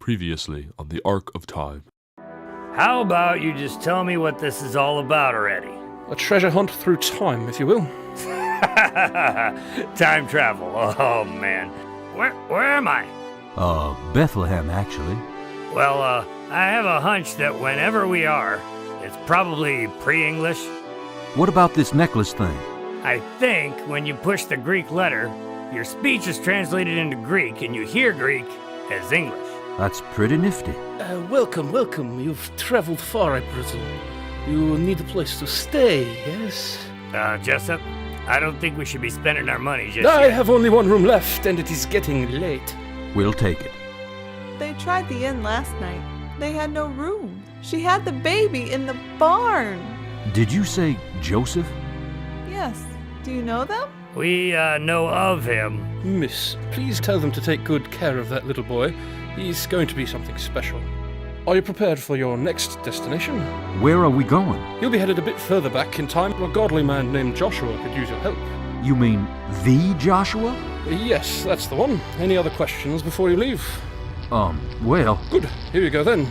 Previously on the Ark of Time. How about you just tell me what this is all about already? A treasure hunt through time, if you will. Time travel, oh man. Where am I? Bethlehem, actually. Well, I have a hunch that whenever we are, it's probably pre-English. What about this necklace thing? I think when you push the Greek letter, your speech is translated into Greek and you hear Greek as English. That's pretty nifty. Welcome. You've traveled far, I presume. You need a place to stay, yes? Jessup, I don't think we should be spending our money just I yet. have only one room left, and it is getting late. We'll take it. They tried the inn last night. They had no room. She had the baby in the barn. Did you say Joseph? Yes. Do you know them? We, know of him. Miss, please tell them to take good care of that little boy. He's going to be something special. Are you prepared for your next destination? Where are we going? You'll be headed a bit further back in time. A godly man named Joshua could use your help. You mean the Joshua? Yes, that's the one. Any other questions before you leave? Well... Good. Here you go then.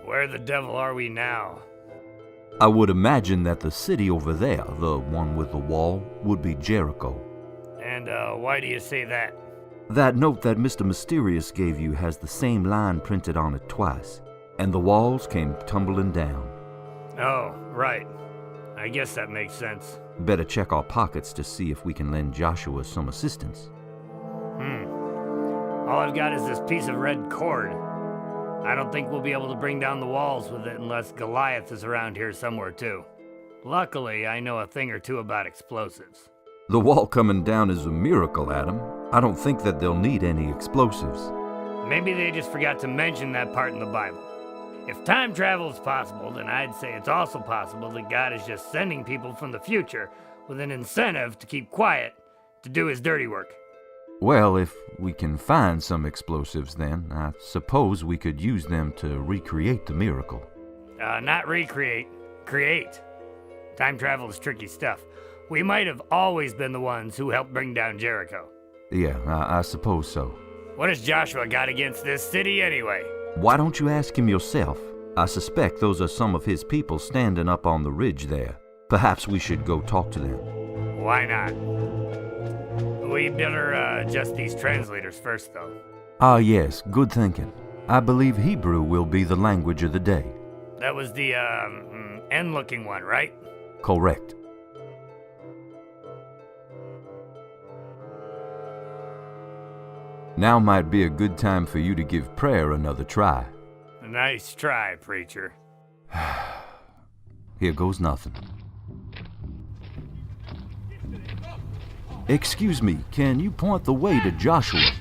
Where the devil are we now? I would imagine that the city over there, the one with the wall, would be Jericho. And, why do you say that? That note that Mr. Mysterious gave you has the same line printed on it twice, and the walls came tumbling down. Oh, right. I guess that makes sense. Better check our pockets to see if we can lend Joshua some assistance. All I've got is this piece of red cord. I don't think we'll be able to bring down the walls with it unless Goliath is around here somewhere too. Luckily, I know a thing or two about explosives. The wall coming down is a miracle, Adam. I don't think that they'll need any explosives. Maybe they just forgot to mention that part in the Bible. If time travel is possible, then I'd say it's also possible that God is just sending people from the future with an incentive to keep quiet to do his dirty work. Well, if we can find some explosives, then I suppose we could use them to recreate the miracle. Not recreate, create. Time travel is tricky stuff. We might have always been the ones who helped bring down Jericho. Yeah, I suppose so. What has Joshua got against this city anyway? Why don't you ask him yourself? I suspect those are some of his people standing up on the ridge there. Perhaps we should go talk to them. Why not? We better adjust these translators first, though. Ah, yes, good thinking. I believe Hebrew will be the language of the day. That was the, N-looking one, right? Correct. Now might be a good time for you to give prayer another try. Nice try, preacher. Here goes nothing. Excuse me, can you point the way to Joshua?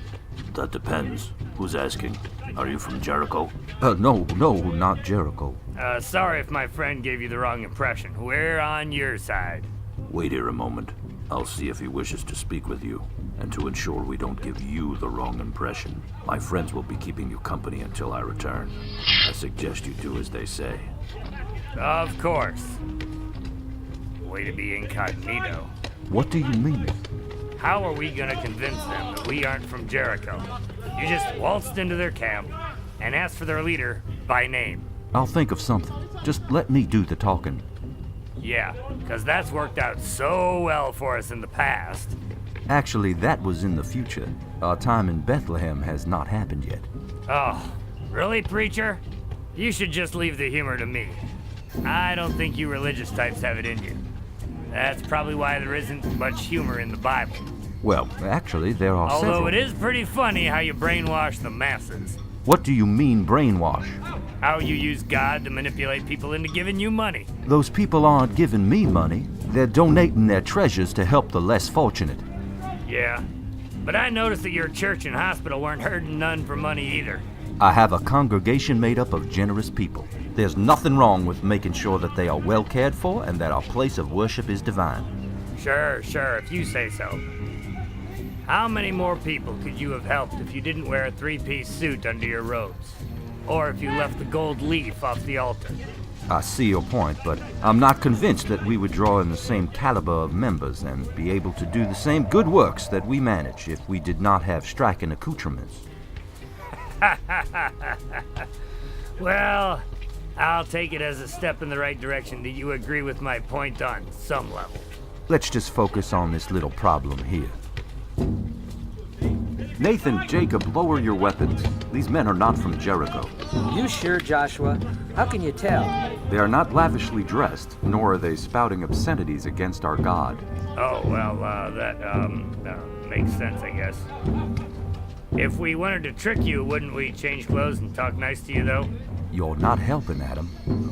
That depends. Who's asking? Are you from Jericho? No, not Jericho. Sorry if my friend gave you the wrong impression. We're on your side. Wait here a moment. I'll see if he wishes to speak with you. And to ensure we don't give you the wrong impression, my friends will be keeping you company until I return. I suggest you do as they say. Of course. Way to be incognito. What do you mean? How are we gonna convince them that we aren't from Jericho? You just waltzed into their camp and asked for their leader by name. I'll think of something. Just let me do the talking. Yeah, because that's worked out so well for us in the past. Actually, that was in the future. Our time in Bethlehem has not happened yet. Oh, really, preacher? You should just leave the humor to me. I don't think you religious types have it in you. That's probably why there isn't much humor in the Bible. Well, actually, there are Although several. it is pretty funny how you brainwash the masses. What do you mean, brainwash? How you use God to manipulate people into giving you money. Those people aren't giving me money. They're donating their treasures to help the less fortunate. Yeah, but I noticed that your church and hospital weren't hurting none for money either. I have a congregation made up of generous people. There's nothing wrong with making sure that they are well cared for and that our place of worship is divine. Sure, if you say so. How many more people could you have helped if you didn't wear a three-piece suit under your robes? Or if you left the gold leaf off the altar? I see your point, but I'm not convinced that we would draw in the same caliber of members and be able to do the same good works that we manage if we did not have striking accoutrements. Well, I'll take it as a step in the right direction that you agree with my point on some level. Let's just focus on this little problem here. Nathan, Jacob, lower your weapons. These men are not from Jericho. You sure, Joshua? How can you tell? They are not lavishly dressed, nor are they spouting obscenities against our God. Oh, well, that makes sense, I guess. If we wanted to trick you, wouldn't we change clothes and talk nice to you, though? You're not helping, Adam.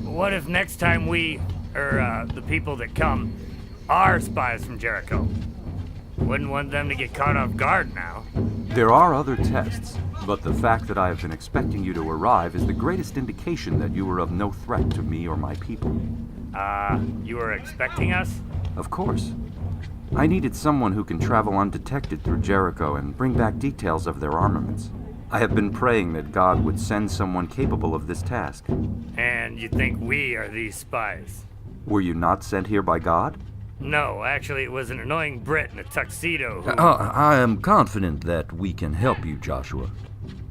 What if next time we, or the people that come, are spies from Jericho? Wouldn't want them to get caught off guard now. There are other tests, but the fact that I have been expecting you to arrive is the greatest indication that you are of no threat to me or my people. You were expecting us? Of course. I needed someone who can travel undetected through Jericho and bring back details of their armaments. I have been praying that God would send someone capable of this task. And you think we are these spies? Were you not sent here by God? No, actually it was an annoying Brit in a tuxedo who... I am confident that we can help you, Joshua.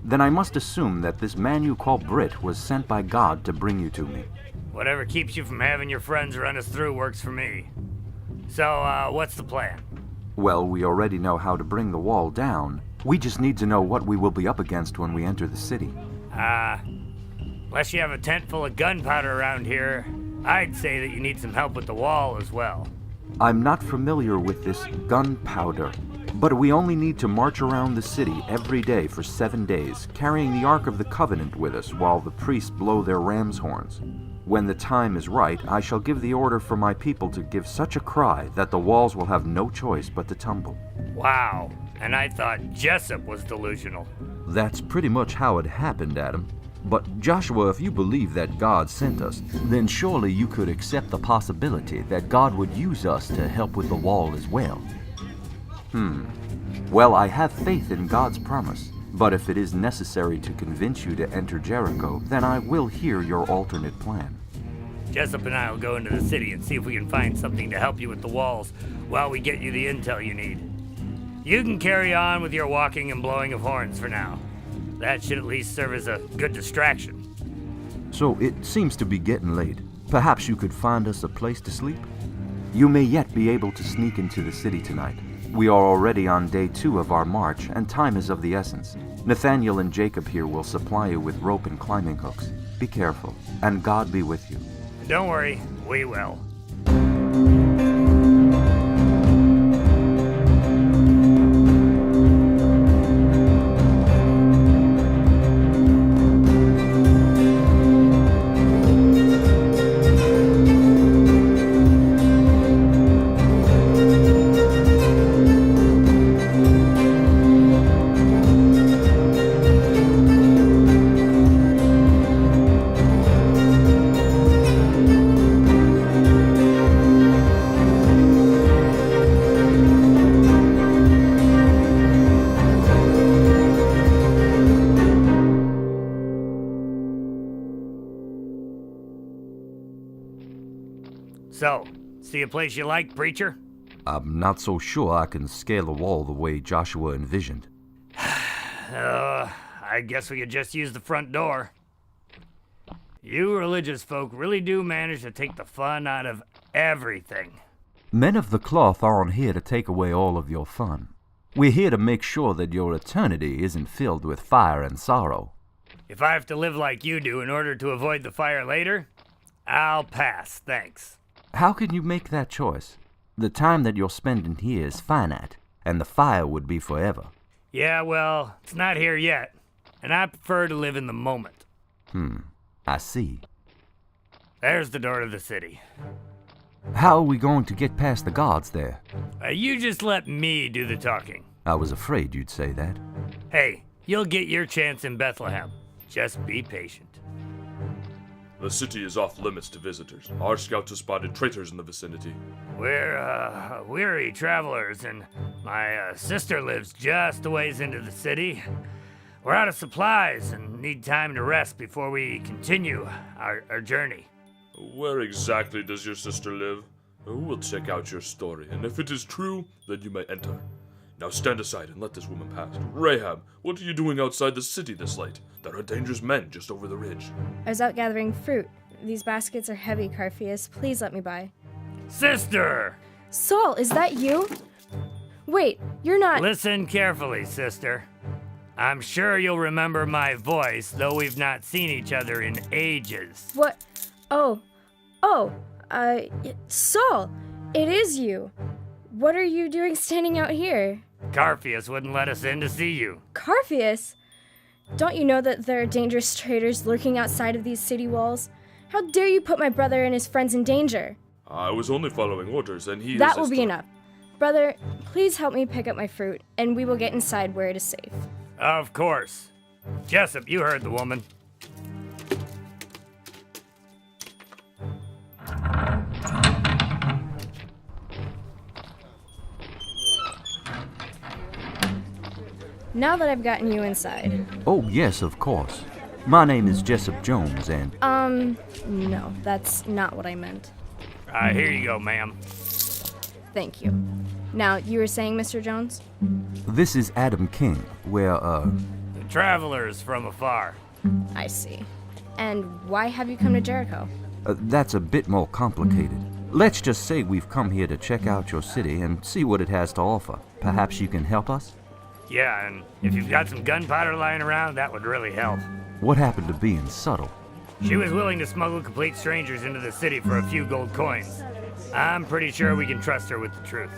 Then I must assume that this man you call Brit was sent by God to bring you to me. Whatever keeps you from having your friends run us through works for me. So, what's the plan? Well, we already know how to bring the wall down. We just need to know what we will be up against when we enter the city. Unless you have a tent full of gunpowder around here, I'd say that you need some help with the wall as well. I'm not familiar with this gunpowder, but we only need to march around the city every day for 7 days, carrying the Ark of the Covenant with us while the priests blow their ram's horns. When the time is right, I shall give the order for my people to give such a cry that the walls will have no choice but to tumble. Wow, and I thought Jessup was delusional. That's pretty much how it happened, Adam. But Joshua, if you believe that God sent us, then surely you could accept the possibility that God would use us to help with the wall as well. Well, I have faith in God's promise, but if it is necessary to convince you to enter Jericho, then I will hear your alternate plan. Jessup and I will go into the city and see if we can find something to help you with the walls while we get you the intel you need. You can carry on with your walking and blowing of horns for now. That should at least serve as a good distraction. So it seems to be getting late. Perhaps you could find us a place to sleep? You may yet be able to sneak into the city tonight. We are already on day 2 of our march, and time is of the essence. Nathaniel and Jacob here will supply you with rope and climbing hooks. Be careful, and God be with you. Don't worry, we will. So, see a place you like, preacher? I'm not so sure I can scale a wall the way Joshua envisioned. I guess we could just use the front door. You religious folk really do manage to take the fun out of everything. Men of the cloth aren't here to take away all of your fun. We're here to make sure that your eternity isn't filled with fire and sorrow. If I have to live like you do in order to avoid the fire later, I'll pass, thanks. How can you make that choice? The time that you're spending here is finite, and the fire would be forever. Yeah, well, it's not here yet, and I prefer to live in the moment. I see. There's the door to the city. How are we going to get past the guards there? You just let me do the talking. I was afraid you'd say that. Hey, you'll get your chance in Bethlehem. Just be patient. The city is off limits to visitors. Our scouts have spotted traitors in the vicinity. We're weary travelers, and my sister lives just a ways into the city. We're out of supplies and need time to rest before we continue our journey. Where exactly does your sister live? We will check out your story, and if it is true, then you may enter. Now stand aside and let this woman pass. Rahab, what are you doing outside the city this late? There are dangerous men just over the ridge. I was out gathering fruit. These baskets are heavy, Carpheus. Please let me by. Sister! Saul, is that you? Wait, you're not... Listen carefully, sister. I'm sure you'll remember my voice, though we've not seen each other in ages. What? Saul, it is you. What are you doing standing out here? Carpheus wouldn't let us in to see you. Carpheus? Don't you know that there are dangerous traitors lurking outside of these city walls? How dare you put my brother and his friends in danger? I was only following orders, and he That will be enough. Brother, please help me pick up my fruit, and we will get inside where it is safe. Of course. Jessup, you heard the woman. Now that I've gotten you inside. Oh, yes, of course. My name is Jessup Jones, and... No, that's not what I meant. Here you go, ma'am. Thank you. Now, you were saying, Mr. Jones? This is Adam King. We're, The travelers from afar. I see. And why have you come to Jericho? That's a bit more complicated. Let's just say we've come here to check out your city and see what it has to offer. Perhaps you can help us? Yeah, and if you've got some gunpowder lying around, that would really help. What happened to being subtle? She was willing to smuggle complete strangers into the city for a few gold coins. I'm pretty sure we can trust her with the truth.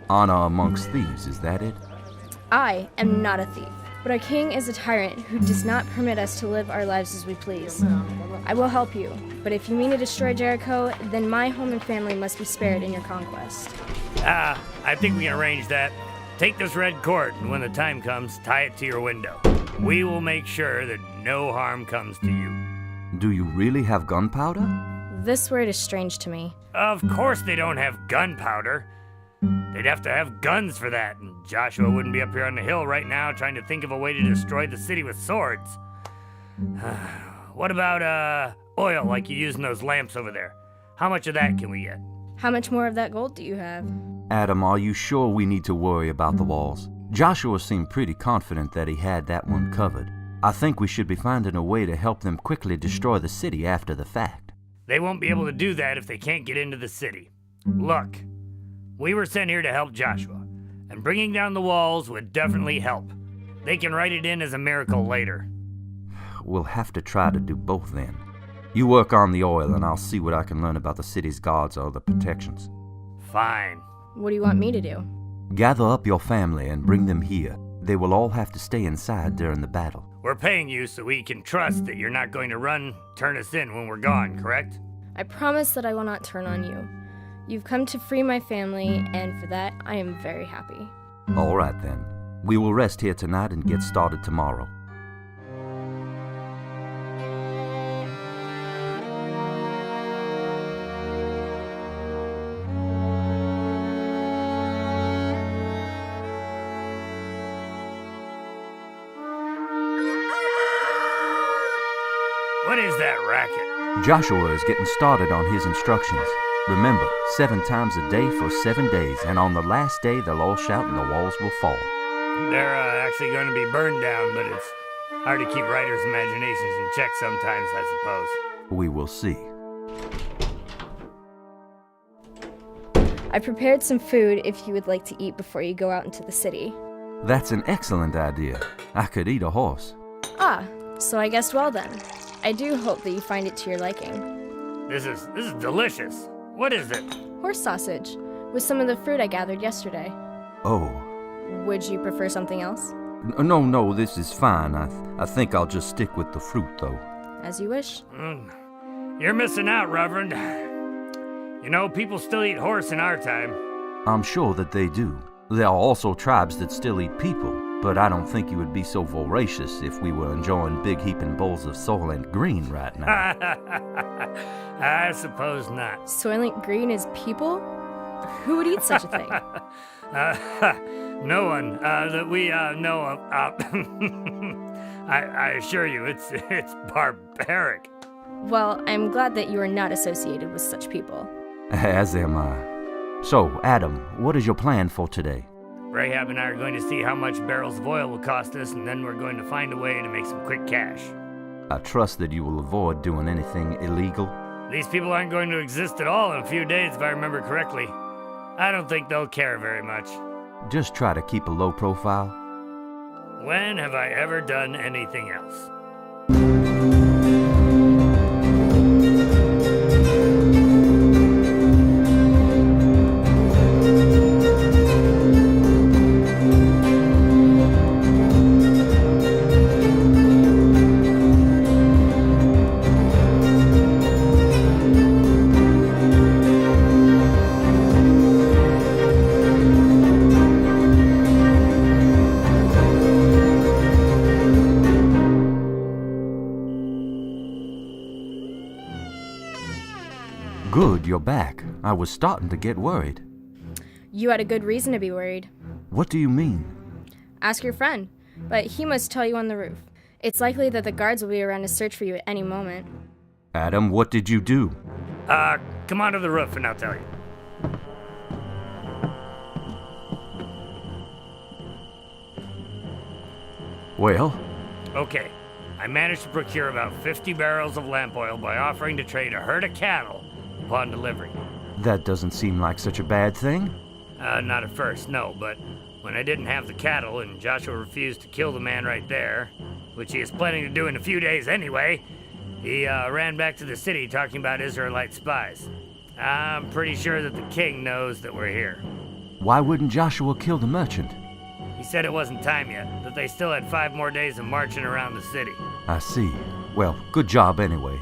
Honor amongst thieves, is that it? I am not a thief, but our king is a tyrant who does not permit us to live our lives as we please. I will help you, but if you mean to destroy Jericho, then my home and family must be spared in your conquest. I think we can arrange that. Take this red cord, and when the time comes, tie it to your window. We will make sure that no harm comes to you. Do you really have gunpowder? This word is strange to me. Of course they don't have gunpowder. They'd have to have guns for that, and Joshua wouldn't be up here on the hill right now trying to think of a way to destroy the city with swords. What about, oil like you use in those lamps over there? How much of that can we get? How much more of that gold do you have? Adam, are you sure we need to worry about the walls? Joshua seemed pretty confident that he had that one covered. I think we should be finding a way to help them quickly destroy the city after the fact. They won't be able to do that if they can't get into the city. Look, we were sent here to help Joshua, and bringing down the walls would definitely help. They can write it in as a miracle later. We'll have to try to do both then. You work on the oil and I'll see what I can learn about the city's guards or the protections. Fine. What do you want me to do? Gather up your family and bring them here. They will all have to stay inside during the battle. We're paying you so we can trust that you're not going to turn us in when we're gone, correct? I promise that I will not turn on you. You've come to free my family, and for that, I am very happy. All right then. We will rest here tonight and get started tomorrow. What is that racket? Joshua is getting started on his instructions. Remember, 7 times a day for 7 days, and on the last day they'll all shout and the walls will fall. They're actually going to be burned down, but it's hard to keep writers' imaginations in check sometimes, I suppose. We will see. I prepared some food if you would like to eat before you go out into the city. That's an excellent idea. I could eat a horse. Ah, so I guessed well then. I do hope that you find it to your liking. This is delicious. What is it? Horse sausage, with some of the fruit I gathered yesterday. Oh. Would you prefer something else? No, this is fine. I think I'll just stick with the fruit, though. As you wish. You're missing out, Reverend. You know, people still eat horse in our time. I'm sure that they do. There are also tribes that still eat people, but I don't think you would be so voracious if we were enjoying big heaping bowls of Soylent Green right now. I suppose not. Soylent Green is people? Who would eat such a thing? No one that we know of. I assure you, it's barbaric. Well, I'm glad that you are not associated with such people. As am I. So, Adam, what is your plan for today? Rahab and I are going to see how much barrels of oil will cost us, and then we're going to find a way to make some quick cash. I trust that you will avoid doing anything illegal. These people aren't going to exist at all in a few days, if I remember correctly. I don't think they'll care very much. Just try to keep a low profile. When have I ever done anything else? Good, you're back. I was starting to get worried. You had a good reason to be worried. What do you mean? Ask your friend, but he must tell you on the roof. It's likely that the guards will be around to search for you at any moment. Adam, what did you do? Come onto the roof and I'll tell you. Well? Okay, I managed to procure about 50 barrels of lamp oil by offering to trade a herd of cattle upon delivery. That doesn't seem like such a bad thing. Not at first, no, but when I didn't have the cattle and Joshua refused to kill the man right there, which he is planning to do in a few days anyway, he ran back to the city talking about Israelite spies. I'm pretty sure that the king knows that we're here. Why wouldn't Joshua kill the merchant? He said it wasn't time yet, that they still had 5 more days of marching around the city. I see. Well, good job anyway.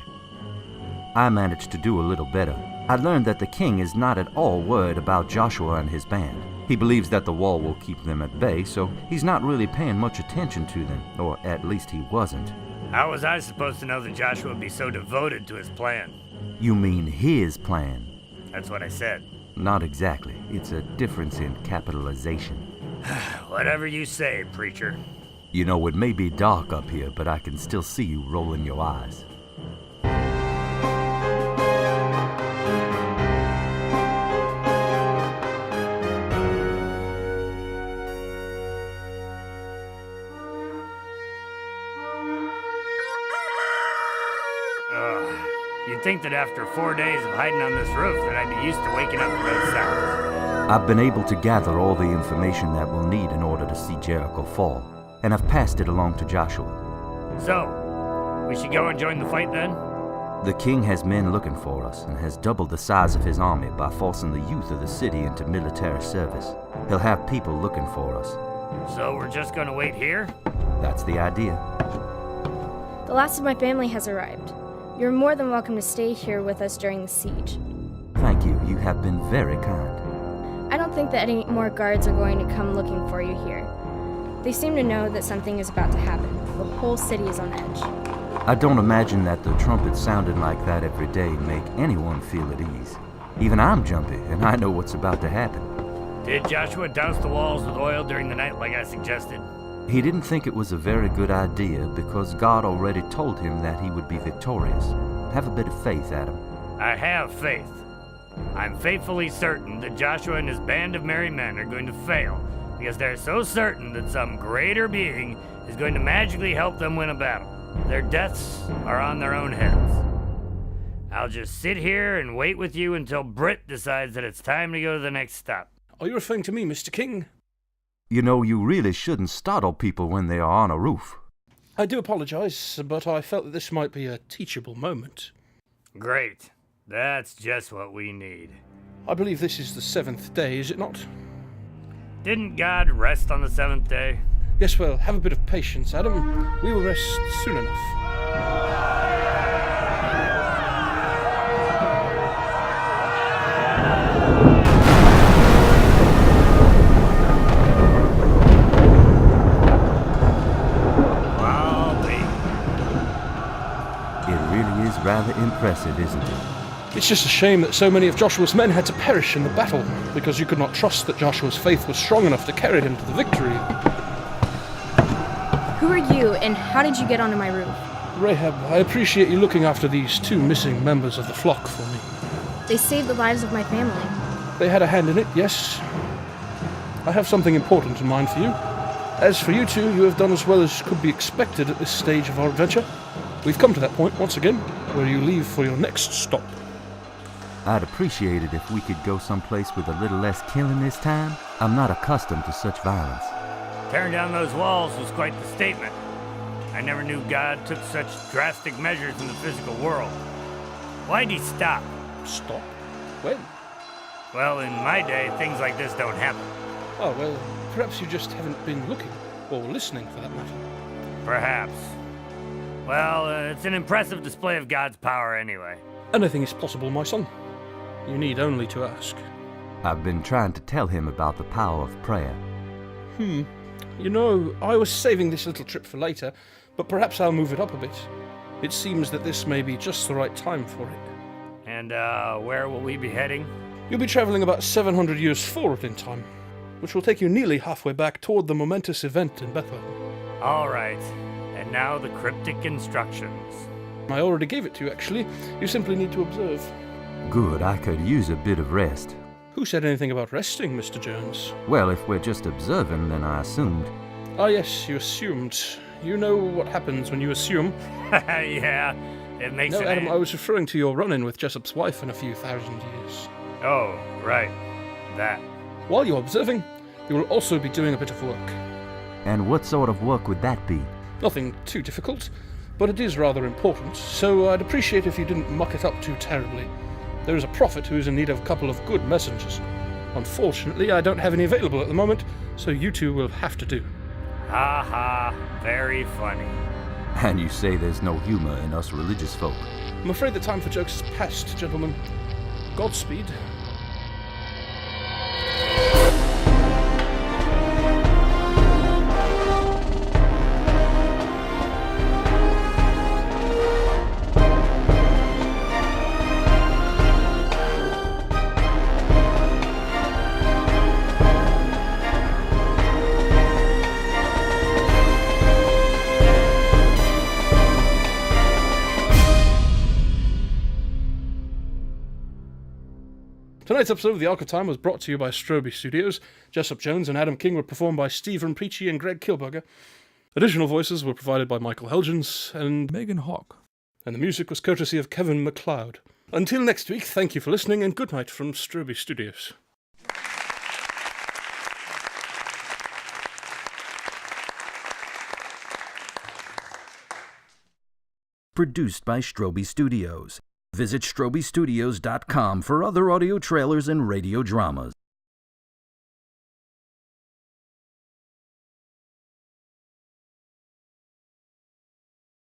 I managed to do a little better. I learned that the king is not at all worried about Joshua and his band. He believes that the wall will keep them at bay, so he's not really paying much attention to them, or at least he wasn't. How was I supposed to know that Joshua would be so devoted to his plan? You mean his plan? That's what I said. Not exactly. It's a difference in capitalization. Whatever you say, preacher. You know, it may be dark up here, but I can still see you rolling your eyes. You'd think that after 4 days of hiding on this roof that I'd be used to waking up to those sounds. I've been able to gather all the information that we'll need in order to see Jericho fall, and I've passed it along to Joshua. So, we should go and join the fight then? The king has men looking for us and has doubled the size of his army by forcing the youth of the city into military service. He'll have people looking for us. So we're just gonna wait here? That's the idea. The last of my family has arrived. You're more than welcome to stay here with us during the siege. Thank you. You have been very kind. I don't think that any more guards are going to come looking for you here. They seem to know that something is about to happen. The whole city is on edge. I don't imagine that the trumpets sounding like that every day make anyone feel at ease. Even I'm jumpy, and I know what's about to happen. Did Joshua douse the walls with oil during the night like I suggested? He didn't think it was a very good idea because God already told him that he would be victorious. Have a bit of faith, Adam. I have faith. I'm faithfully certain that Joshua and his band of merry men are going to fail because they're so certain that some greater being is going to magically help them win a battle. Their deaths are on their own heads. I'll just sit here and wait with you until Britt decides that it's time to go to the next stop. Are you referring to me, Mr. King? You know, you really shouldn't startle people when they are on a roof. I do apologize, but I felt that this might be a teachable moment. Great. That's just what we need. I believe this is the 7th day, is it not? Didn't God rest on the 7th day? Yes, well, have a bit of patience, Adam. We will rest soon enough. is rather impressive, isn't it? It's just a shame that so many of Joshua's men had to perish in the battle, because you could not trust that Joshua's faith was strong enough to carry him to the victory. Who are you, and how did you get onto my roof? Rahab, I appreciate you looking after these 2 missing members of the flock for me. They saved the lives of my family. They had a hand in it, yes. I have something important in mind for you. As for you 2, you have done as well as could be expected at this stage of our adventure. We've come to that point once again, where you leave for your next stop. I'd appreciate it if we could go someplace with a little less killing this time. I'm not accustomed to such violence. Tearing down those walls was quite the statement. I never knew God took such drastic measures in the physical world. Why'd he stop? Stop? When? Well, in my day, things like this don't happen. Oh, well, perhaps you just haven't been looking, or listening for that matter. Perhaps. Well, it's an impressive display of God's power anyway. Anything is possible, my son. You need only to ask. I've been trying to tell him about the power of prayer. You know, I was saving this little trip for later, but perhaps I'll move it up a bit. It seems that this may be just the right time for it. And, where will we be heading? You'll be traveling about 700 years forward in time, which will take you nearly halfway back toward the momentous event in Bethlehem. All right. And now the cryptic instructions. I already gave it to you, actually. You simply need to observe. Good, I could use a bit of rest. Who said anything about resting, Mr. Jones? Well, if we're just observing, then I assumed. Ah, yes, you assumed. You know what happens when you assume. Yeah, it makes No, it... Adam, I was referring to your run-in with Jessup's wife in a few thousand years. Oh, right. That. While you're observing, you will also be doing a bit of work. And what sort of work would that be? Nothing too difficult, but it is rather important, so I'd appreciate if you didn't muck it up too terribly. There is a prophet who is in need of a couple of good messengers. Unfortunately, I don't have any available at the moment, so you 2 will have to do. Ha ha, very funny. And you say there's no humor in us religious folk. I'm afraid the time for jokes is past, gentlemen. Godspeed. Tonight's episode of the Ark of Time was brought to you by Strosahl Studios. Jessup Jones and Adam King were performed by Steve Rimpici and Greg Kilberger. Additional voices were provided by Michael Helgens and Megan Hawk. And the music was courtesy of Kevin MacLeod. Until next week, thank you for listening and good night from Strosahl Studios. Produced by Strosahl Studios. Visit StrobieStudios.com for other audio trailers and radio dramas.